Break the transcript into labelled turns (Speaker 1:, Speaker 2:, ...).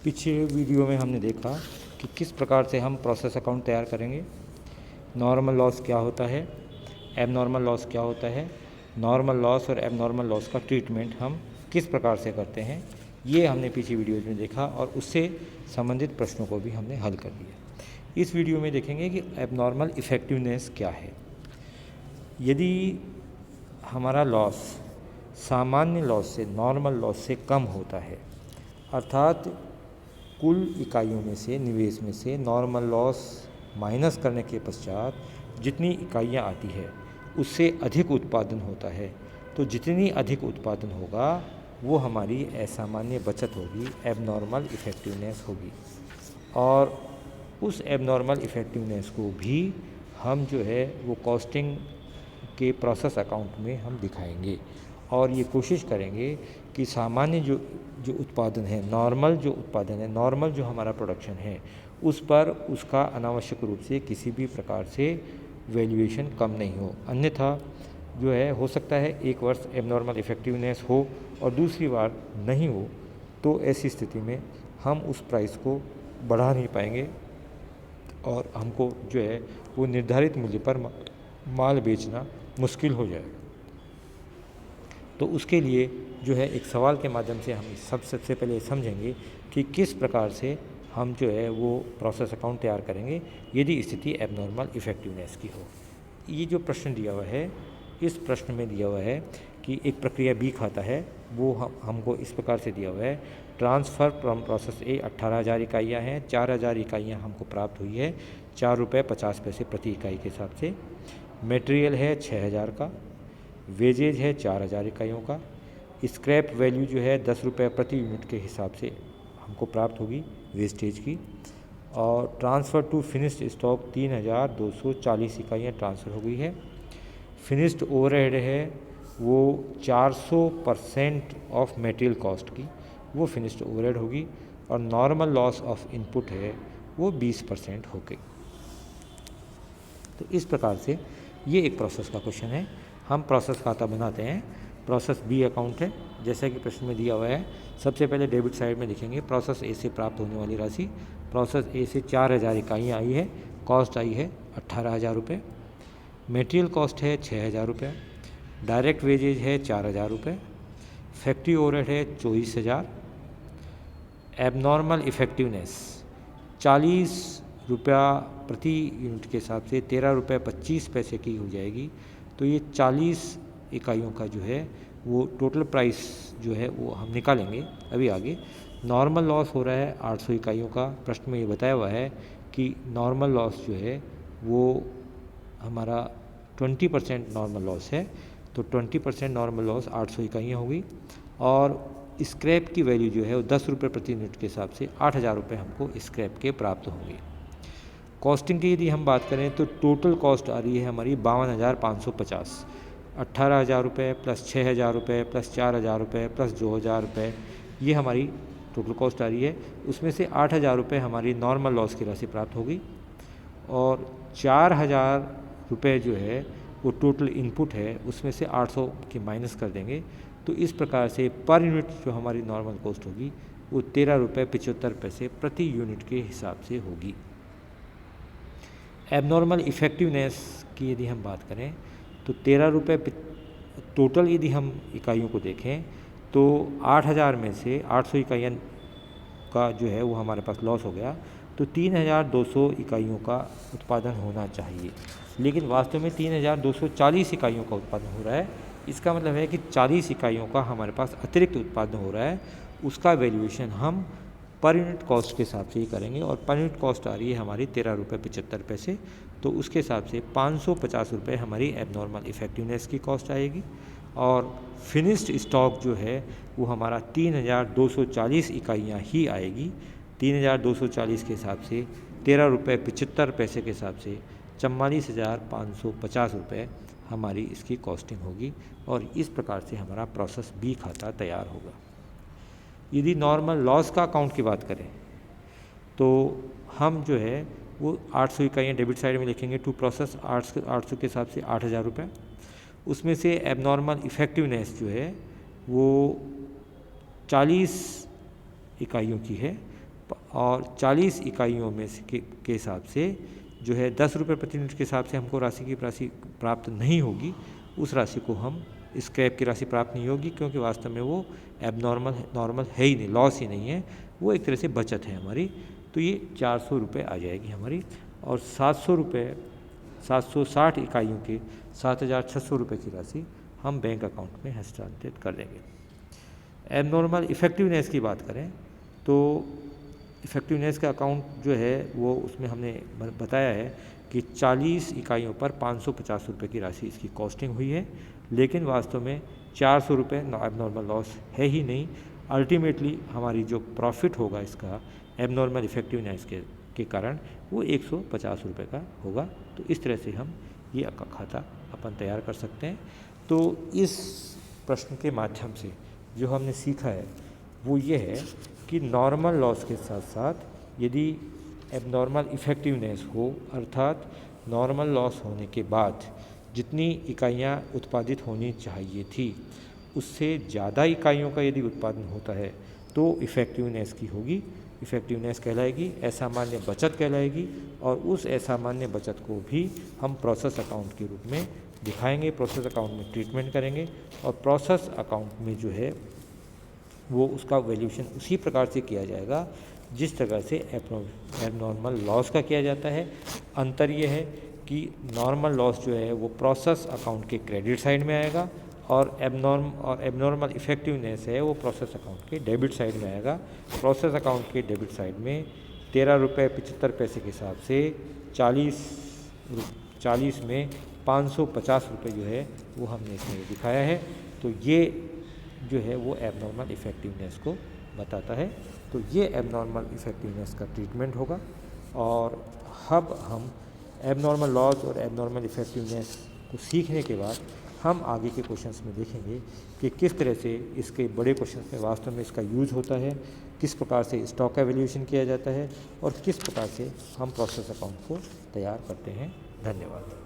Speaker 1: पिछले वीडियो में हमने देखा कि किस प्रकार से हम प्रोसेस अकाउंट तैयार करेंगे, नॉर्मल लॉस क्या होता है, एबनॉर्मल लॉस क्या होता है, नॉर्मल लॉस और एबनॉर्मल लॉस का ट्रीटमेंट हम किस प्रकार से करते हैं, ये हमने पिछली वीडियोज़ में देखा और उससे संबंधित प्रश्नों को भी हमने हल कर दिया। इस वीडियो में देखेंगे कि एबनॉर्मल इफ़ेक्टिवनेस क्या है। यदि हमारा लॉस सामान्य लॉस से, नॉर्मल लॉस से कम होता है, अर्थात कुल इकाइयों में से, निवेश में से नॉर्मल लॉस माइनस करने के पश्चात जितनी इकाइयाँ आती है उससे अधिक उत्पादन होता है, तो जितनी अधिक उत्पादन होगा वो हमारी असामान्य बचत होगी, एबनॉर्मल इफ़ेक्टिवनेस होगी। और उस एबनॉर्मल इफ़ेक्टिवनेस को भी हम जो है वो कॉस्टिंग के प्रोसेस अकाउंट में हम दिखाएंगे और ये कोशिश करेंगे कि सामान्य जो उत्पादन है, नॉर्मल जो उत्पादन है, नॉर्मल जो हमारा प्रोडक्शन है, उस पर उसका अनावश्यक रूप से किसी भी प्रकार से वैल्यूएशन कम नहीं हो। अन्यथा जो है हो सकता है एक वर्ष एबनॉर्मल इफ़ेक्टिवनेस हो और दूसरी बार नहीं हो, तो ऐसी स्थिति में हम उस प्राइस को बढ़ा नहीं पाएंगे और हमको जो है वो निर्धारित मूल्य पर माल बेचना मुश्किल हो जाएगा। तो उसके लिए जो है एक सवाल के माध्यम से हम सबसे पहले समझेंगे कि किस प्रकार से हम जो है वो प्रोसेस अकाउंट तैयार करेंगे यदि स्थिति एबनॉर्मल इफ़ेक्टिवनेस की हो। ये जो प्रश्न दिया हुआ है, इस प्रश्न में दिया हुआ है कि एक प्रक्रिया बी खाता है, वो हमको इस प्रकार से दिया हुआ है। ट्रांसफ़र फ्रॉम प्रोसेस ए 18,000 इकाइयाँ हैं, 4,000 इकाइयाँ हमको प्राप्त हुई है, ₹4.50 प्रति इकाई के हिसाब से। मटेरियल है 6,000 का, वेजेज है 4,000 इकाइयों का, स्क्रैप वैल्यू जो है ₹10 प्रति यूनिट के हिसाब से हमको प्राप्त होगी वेस्टेज की। और ट्रांसफ़र टू फिनिश्ड स्टॉक 3,240 इकाइयाँ ट्रांसफ़र हो गई है। फिनिश्ड ओवरहेड है वो 400% ऑफ मटेरियल कॉस्ट की वो फिनिश्ड ओवरहेड होगी और नॉर्मल लॉस ऑफ इनपुट है वो 20% हो गई। तो इस प्रकार से ये एक प्रोसेस का क्वेश्चन है। हम प्रोसेस खाता बनाते हैं। प्रोसेस बी अकाउंट है, जैसा कि प्रश्न में दिया हुआ है। सबसे पहले डेबिट साइड में लिखेंगे प्रोसेस ए से प्राप्त होने वाली राशि। प्रोसेस ए से 4,000 इकाइयाँ आई है, कॉस्ट आई है ₹18,000। मटेरियल कॉस्ट है ₹6,000, डायरेक्ट वेजेज है ₹4,000, फैक्ट्री ओवरहेड है ₹24,000। एबनॉर्मल इफ़ेक्टिवनेस ₹40 प्रति यूनिट के हिसाब से ₹13.25 की हो जाएगी। तो ये 40 इकाइयों का जो है वो टोटल प्राइस जो है वो हम निकालेंगे अभी आगे। नॉर्मल लॉस हो रहा है 800 इकाइयों का। प्रश्न में ये बताया हुआ है कि नॉर्मल लॉस जो है वो हमारा 20% नॉर्मल लॉस है, तो 20% नॉर्मल लॉस 800 इकाइयाँ होगी। और स्क्रैप की वैल्यू जो है वो ₹10 प्रति यूनिट के हिसाब से ₹8,000 हमको स्क्रैप के प्राप्त होंगे। कॉस्टिंग की यदि हम बात करें तो टोटल कॉस्ट आ रही है हमारी ₹52,550। ₹18,000 प्लस ₹6,000 प्लस ₹4,000 प्लस ₹2,000, ये हमारी टोटल कॉस्ट आ रही है। उसमें से ₹8,000 हमारी नॉर्मल लॉस की राशि प्राप्त होगी और ₹4,000 जो है वो टोटल इनपुट है, उसमें से 800 के माइनस कर देंगे। तो इस प्रकार से पर यूनिट जो हमारी नॉर्मल कॉस्ट होगी वो ₹13.75 प्रति यूनिट के हिसाब से होगी। एबनॉर्मल इफ़ेक्टिवनेस की यदि हम बात करें तो ₹13 टोटल यदि हम इकाइयों को देखें तो 8,000 में से 800 इकाइयाँ का जो है वो हमारे पास लॉस हो गया, तो 3,200 इकाइयों का उत्पादन होना चाहिए, लेकिन वास्तव में 3,240 इकाइयों का उत्पादन हो रहा है। इसका मतलब है कि 40 इकाइयों का हमारे पास अतिरिक्त उत्पादन हो रहा है। उसका वैल्यूएशन हम पर यूनिट कॉस्ट के हिसाब से ही करेंगे और पर यूनिट कॉस्ट आ रही है हमारी ₹13.75। तो उसके हिसाब से ₹550 हमारी एबनॉर्मल इफ़ेक्टिवनेस की कॉस्ट आएगी और फिनिश्ड स्टॉक जो है वो हमारा 3,240 इकाइयाँ ही आएगी। 3,240 के हिसाब से ₹13.75 के हिसाब से ₹44,550 हमारी इसकी कॉस्टिंग होगी और इस प्रकार से हमारा प्रोसेस बी खाता तैयार होगा। यदि नॉर्मल लॉस का अकाउंट की बात करें तो हम जो है वो 800 इकाइयाँ डेबिट साइड में लिखेंगे टू प्रोसेस 800 के हिसाब से ₹8,000। उसमें से एबनॉर्मल इफ़ेक्टिवनेस जो है वो 40 इकाइयों की है, और 40 इकाइयों में से के हिसाब से जो है 10 रुपये प्रति यूनिट के हिसाब से हमको राशि प्राप्त नहीं होगी, उस राशि को हम स्क्रैप की राशि प्राप्त नहीं होगी, क्योंकि वास्तव में वो नॉर्मल है ही नहीं, लॉस ही नहीं है, वो एक तरह से बचत है हमारी। तो ये 400 रुपये आ जाएगी हमारी। और 700 रुपये 760 इकाइयों के 7,600 रुपये की राशि हम बैंक अकाउंट में हस्तांतरित कर देंगे। एबनॉर्मल इफ़ेक्टिवनेस की बात करें तो इफ़ेक्टिवनेस का अकाउंट जो है वो उसमें हमने बताया है कि 40 इकाइयों पर 550 रुपये की राशि इसकी कॉस्टिंग हुई है, लेकिन वास्तव में 400 रुपये एबनॉर्मल लॉस है ही नहीं। अल्टीमेटली हमारी जो प्रॉफिट होगा इसका एबनॉर्मल इफ़ेक्टिवनेस के कारण वो 150 रुपये का होगा। तो इस तरह से हम ये खाता अपन तैयार कर सकते हैं। तो इस प्रश्न के माध्यम से जो हमने सीखा है वो ये है कि नॉर्मल लॉस के साथ साथ यदि एबनॉर्मल इफ़ेक्टिवनेस हो, अर्थात नॉर्मल लॉस होने के बाद जितनी इकाइयाँ उत्पादित होनी चाहिए थी उससे ज़्यादा इकाइयों का यदि उत्पादन होता है तो इफ़ेक्टिवनेस की होगी, इफ़ेक्टिवनेस कहलाएगी, असामान्य बचत कहलाएगी। और उस असामान्य बचत को भी हम प्रोसेस अकाउंट के रूप में दिखाएंगे, प्रोसेस अकाउंट में ट्रीटमेंट करेंगे। और प्रोसेस अकाउंट में जो है वो उसका वैल्यूएशन उसी प्रकार से किया जाएगा जिस तरह से एबनॉर्मल लॉस का किया जाता है। अंतर ये है कि नॉर्मल लॉस जो है वो प्रोसेस अकाउंट के क्रेडिट साइड में आएगा और एबनॉर्मल इफ़ेक्टिवनेस है वो प्रोसेस अकाउंट के डेबिट साइड में आएगा। प्रोसेस अकाउंट के डेबिट साइड में 13 रुपये 75 पैसे के हिसाब से 40 में 550 रुपये जो है वो हमने इसमें दिखाया है। तो ये जो है वो एबनॉर्मल इफ़ेक्टिवनेस को बताता है। तो ये एबनॉर्मल इफ़ेक्टिवनेस का ट्रीटमेंट होगा। और अब हम एबनॉर्मल लॉस और एबनॉर्मल इफ़ेक्टिवनेस को सीखने के बाद हम आगे के क्वेश्चंस में देखेंगे कि किस तरह से इसके बड़े क्वेश्चंस में वास्तव में इसका यूज़ होता है, किस प्रकार से स्टॉक का वैल्यूएशन किया जाता है और किस प्रकार से हम प्रोसेस अकाउंट को तैयार करते हैं। धन्यवाद।